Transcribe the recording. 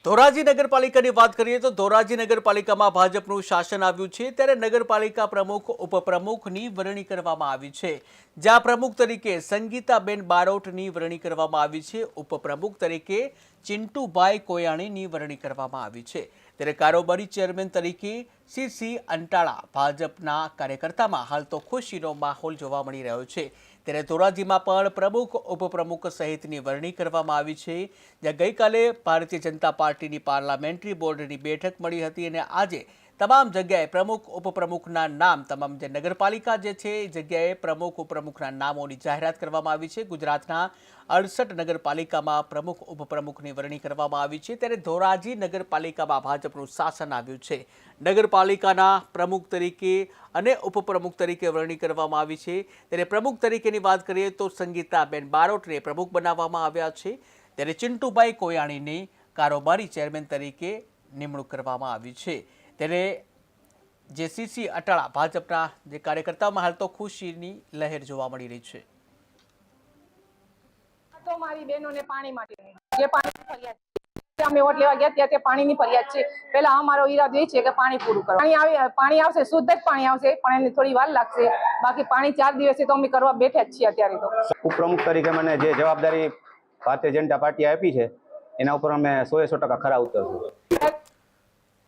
ધોરાજી નગરપાલિકાની વાત કરીએ તો ધોરાજી નગરપાલિકામાં ભાજપનું શાસન આવ્યું છે, ત્યારે નગરપાલિકા પ્રમુખ ઉપપ્રમુખની વરણી કરવામાં આવી છે, જ્યાં પ્રમુખ તરીકે સંગીતાબેન બારોટની વરણી કરવામાં આવી છે, ઉપપ્રમુખ તરીકે ચિંટુભાઈ કોયાણીની વરણી કરવામાં આવી છે, ત્યારે કારોબારી ચેરમેન તરીકે સીસી અંટાળા ભાજપના કાર્યકર્તામાં હાલ તો ખુશીનો માહોલ જોવા મળી રહ્યો છે। ત્યારે ધોરાજીમાં પણ પ્રમુખ ઉપપ્રમુખ સહિતની વરણી કરવામાં આવી છે, જ્યાં ગઈકાલે ભારતીય જનતા પાર્ટીની પાર્લામેન્ટરી બોર્ડની બેઠક મળી હતી અને આજે તમામ જગ્યાએ પ્રમુખ ઉપપ્રમુખના નામ તમામ જે નગરપાલિકા જે છે એ જગ્યાએ પ્રમુખ ઉપપ્રમુખના નામોની જાહેરાત કરવામાં આવી છે। ગુજરાતના 68 નગરપાલિકામાં પ્રમુખ ઉપપ્રમુખની વરણી કરવામાં આવી છે, ત્યારે ધોરાજી નગરપાલિકામાં ભાજપનું શાસન આવ્યું છે। નગરપાલિકાના પ્રમુખ તરીકે અને ઉપપ્રમુખ તરીકે વરણી કરવામાં આવી છે, ત્યારે પ્રમુખ તરીકેની વાત કરીએ તો સંગીતાબેન બારોટને પ્રમુખ બનાવવામાં આવ્યા છે, ત્યારે ચિંટુભાઈ કોયાણીને કારોબારી ચેરમેન તરીકે નિમણૂક કરવામાં આવી છે। ત્યારે જે સીસી અટાળા ભાજપના જે કાર્યકર્તાઓમાં હાલ તો ખુશીની લહેર જોવા મળી રહી છે। તો મારી બહેનોને પાણી માટે જે પાણી ફરિયાદ અમે વોટ લેવા ગયા ત્યાં પાણીની ફરિયાદ છે। પહેલા અમારો ઈરાદો એ છે કે પાણી પૂરું કરો, પાણી આવશે, શુદ્ધ જ પાણી આવશે, પણ એને થોડી વાર લાગશે। બાકી પાણી 4 દિવસે તો અમે કરવા બેઠા જ છીએ। અત્યારે તો ઉપપ્રમુખ તરીકે મને જે જવાબદારી ભારતીય જનતા પાર્ટી આપી છે એના ઉપર અમે 100% ખરા ઉતરશું।